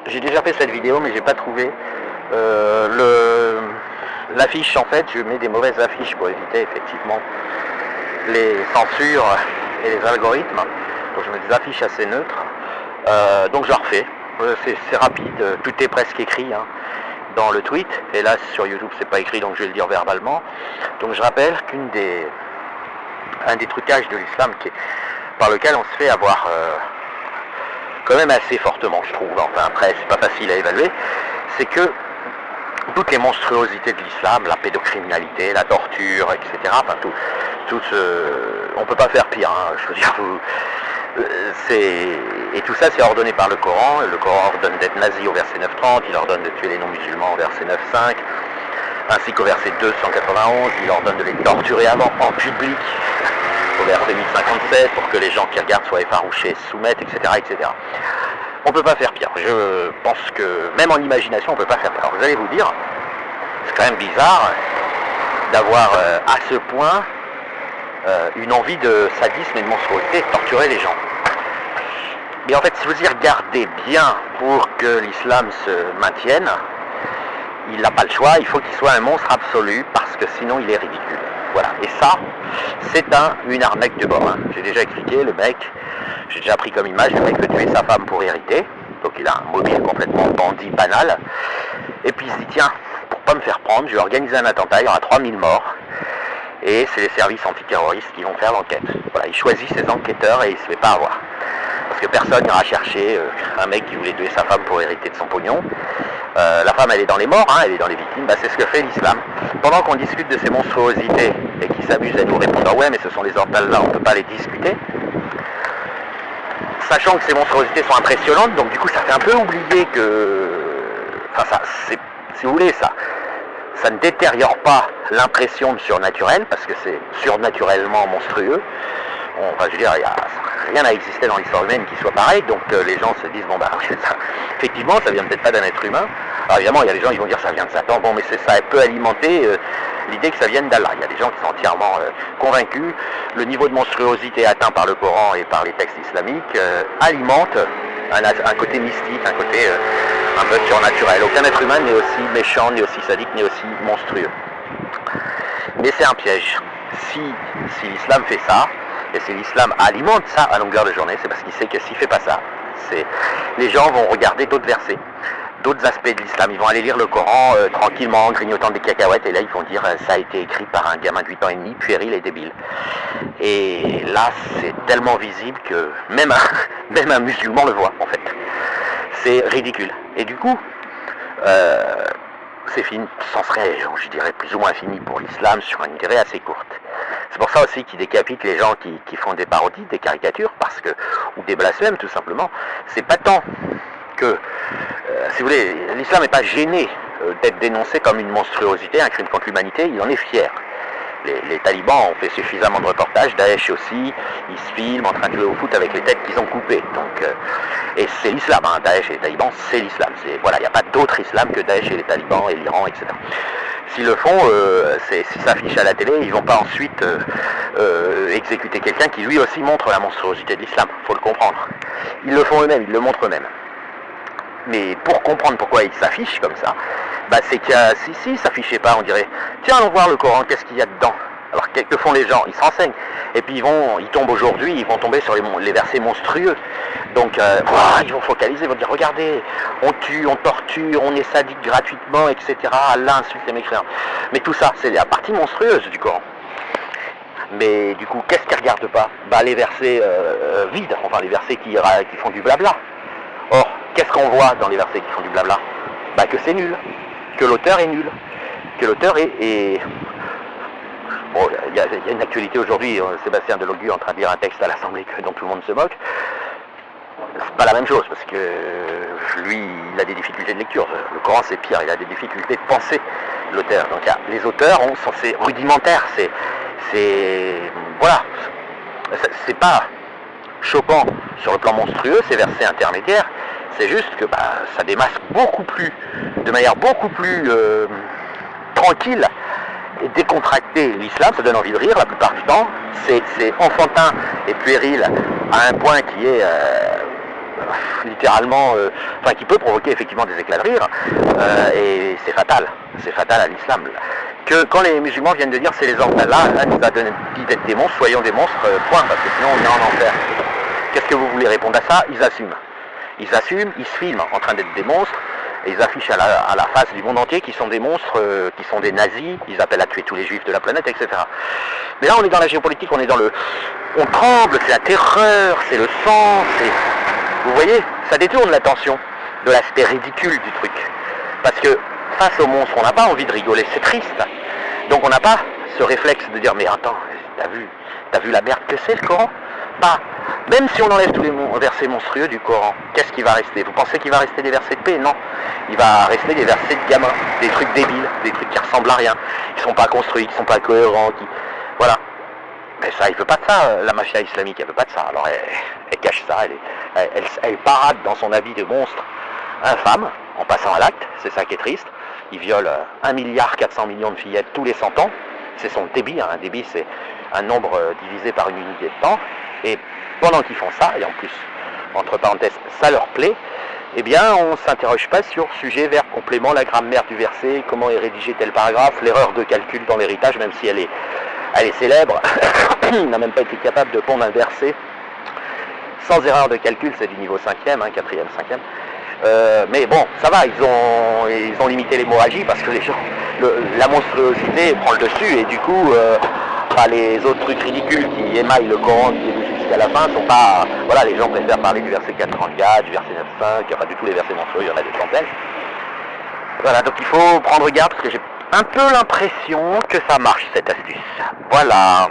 j'ai déjà fait cette vidéo, mais j'ai pas trouvé l'affiche. En fait, je mets des mauvaises affiches pour éviter effectivement les censures et les algorithmes. Donc je mets des affiches assez neutres. Donc je la refais. C'est rapide, tout est presque écrit dans le tweet. Et là sur YouTube c'est pas écrit, donc je vais le dire verbalement. Donc je rappelle un des trucages de l'islam par lequel on se fait avoir quand même assez fortement, je trouve. Enfin après c'est pas facile à évaluer. C'est que toutes les monstruosités de l'islam, la pédocriminalité, la torture, etc. Enfin on peut pas faire pire. Je veux dire, et tout ça c'est ordonné par le Coran. Le Coran ordonne d'être nazi au verset 9.30, il ordonne de tuer les non-musulmans au verset 9.5, ainsi qu'au verset 291, il ordonne de les torturer avant en public au verset 1057 pour que les gens qui regardent soient effarouchés, se soumettent, etc. etc. On peut pas faire pire. Je pense que même en imagination on peut pas faire pire. Alors vous allez vous dire, c'est quand même bizarre d'avoir à ce point une envie de sadisme et de monstruosité, de torturer les gens. Mais en fait, si vous y regardez bien, pour que l'islam se maintienne, il n'a pas le choix, il faut qu'il soit un monstre absolu, parce que sinon il est ridicule. Voilà, et ça, c'est une arnaque de bord. J'ai déjà expliqué, le mec, j'ai déjà pris comme image, le mec veut tuer sa femme pour hériter, donc il a un mobile complètement bandit banal, et puis il se dit, tiens, pour pas me faire prendre, je vais organiser un attentat, il y aura 3000 morts, et c'est les services antiterroristes qui vont faire l'enquête. Voilà, il choisit ses enquêteurs et il se fait pas avoir. Parce que personne n'ira chercher un mec qui voulait tuer sa femme pour hériter de son pognon. La femme, elle est dans les morts, elle est dans les victimes. C'est ce que fait l'islam. Pendant qu'on discute de ces monstruosités et qu'ils s'amusent à nous répondre, ouais, mais ce sont les ordals-là, on ne peut pas les discuter. Sachant que ces monstruosités sont impressionnantes, donc du coup, ça fait un peu oublier que... Enfin, si vous voulez, ça ne détériore pas l'impression de surnaturel, parce que c'est surnaturellement monstrueux. Je veux dire, rien n'a existé dans l'histoire humaine qui soit pareil, donc les gens se disent, bon bah, effectivement, ça vient peut-être pas d'un être humain. Alors évidemment, il y a des gens qui vont dire, ça vient de Satan, bon, mais ça peut alimenter l'idée que ça vienne d'Allah. Il y a des gens qui sont entièrement convaincus. Le niveau de monstruosité atteint par le Coran et par les textes islamiques alimente un côté mystique, un côté un peu surnaturel. Aucun être humain n'est aussi méchant, n'est aussi sadique, n'est aussi monstrueux. Mais c'est un piège. Si l'islam fait ça, et si l'islam alimente ça à longueur de journée, c'est parce qu'il sait que s'il ne fait pas ça, les gens vont regarder d'autres versets, d'autres aspects de l'islam. Ils vont aller lire le Coran tranquillement, en grignotant des cacahuètes, et là ils vont dire ça a été écrit par un gamin de 8 ans et demi, puéril et débile. Et là c'est tellement visible que même un musulman le voit en fait. C'est ridicule. Et du coup, c'est fini, ça serait, je dirais, plus ou moins fini pour l'islam sur une durée assez courte. C'est pour ça aussi qu'ils décapitent les gens qui font des parodies, des caricatures, ou des blasphèmes tout simplement. C'est pas tant que, si vous voulez, l'islam n'est pas gêné d'être dénoncé comme une monstruosité, un crime contre l'humanité, il en est fier. Les talibans ont fait suffisamment de reportages, Daesh aussi, ils se filment en train de jouer au foot avec les têtes qu'ils ont coupées. Donc, et c'est l'islam, Daesh et les talibans, c'est l'islam. Voilà, il n'y a pas d'autre islam que Daesh et les talibans et l'Iran, etc. S'ils le font, s'ils s'affichent à la télé, ils ne vont pas ensuite exécuter quelqu'un qui lui aussi montre la monstruosité de l'islam, il faut le comprendre. Ils le font eux-mêmes, ils le montrent eux-mêmes. Mais pour comprendre pourquoi ils s'affichent comme ça, c'est qu'il y a, si ils s'affichaient pas, on dirait, tiens, allons voir le Coran, qu'est-ce qu'il y a dedans? Alors que font les gens? Ils s'enseignent. Et puis ils tombent aujourd'hui, ils vont tomber sur les versets monstrueux. Donc ils vont focaliser, ils vont dire, regardez, on tue, on torture, on est sadique gratuitement, etc. Allah insulte les mécréants. Mais tout ça, c'est la partie monstrueuse du Coran. Mais du coup, qu'est-ce qu'ils ne regardent pas? Les versets vides, enfin les versets qui font du blabla. Or, qu'est-ce qu'on voit dans les versets qui font du blabla? Que c'est nul, que l'auteur est nul, que l'auteur est... Bon, il y a une actualité aujourd'hui, Sébastien Delogu est en train de lire un texte à l'Assemblée dont tout le monde se moque. C'est pas la même chose, parce que lui, il a des difficultés de lecture. Le Coran, c'est pire, il a des difficultés de pensée, l'auteur. Donc les auteurs sont rudimentaires, voilà, c'est pas choquant sur le plan monstrueux, ces versets intermédiaires. C'est juste que ça démasque de manière beaucoup plus tranquille et décontractée l'islam. Ça donne envie de rire la plupart du temps. C'est enfantin et puéril à un point qui est littéralement, enfin qui peut provoquer effectivement des éclats de rire, et c'est fatal à l'islam. Que quand les musulmans viennent de dire c'est les anges d'Allah, Allah nous a dit d'être des monstres, soyons des monstres, point, parce que sinon on est en enfer. Qu'est-ce que vous voulez répondre à ça? Ils assument, ils se filment en train d'être des monstres, et ils affichent à la face du monde entier qu'ils sont des monstres, qui sont des nazis, ils appellent à tuer tous les juifs de la planète, etc. Mais là on est dans la géopolitique, on est dans le... On tremble, c'est la terreur, c'est le sang, c'est... Vous voyez, ça détourne l'attention de l'aspect ridicule du truc. Parce que face au monstre, on n'a pas envie de rigoler, c'est triste. Donc on n'a pas ce réflexe de dire mais attends, t'as vu la merde que c'est le Coran? Pas. Même si on enlève tous les versets monstrueux du Coran, qu'est-ce qui va rester? Vous pensez qu'il va rester des versets de paix? Non. Il va rester des versets de gamins, des trucs débiles, des trucs qui ressemblent à rien, qui sont pas construits, qui sont pas cohérents, qui... Voilà. Mais ça, il veut pas de ça, la mafia islamique, elle veut pas de ça. Alors elle cache ça, elle parade dans son habit de monstre infâme, en passant à l'acte, c'est ça qui est triste. Il viole 1,4 milliard de fillettes tous les 100 ans. C'est son débit, hein. Un débit c'est un nombre divisé par une unité de temps. Et pendant qu'ils font ça, et en plus, entre parenthèses, ça leur plaît, eh bien on ne s'interroge pas sur sujet, verbe, complément, la grammaire du verset, comment est rédigé tel paragraphe, l'erreur de calcul dans l'héritage, même si elle est célèbre. Il n'a même pas été capable de pondre un verset sans erreur de calcul, c'est du niveau 5e, 4e, 5e. Mais bon, ça va, ils ont limité l'hémorragie parce que les gens, la monstruosité prend le dessus et du coup, les autres trucs ridicules qui émaillent le Coran du début jusqu'à la fin sont pas... Voilà, les gens préfèrent parler du verset 434, du verset 9.5, pas du tout les versets monstrueux, il y en a des centaines. Voilà, donc il faut prendre garde parce que j'ai un peu l'impression que ça marche cette astuce. Voilà.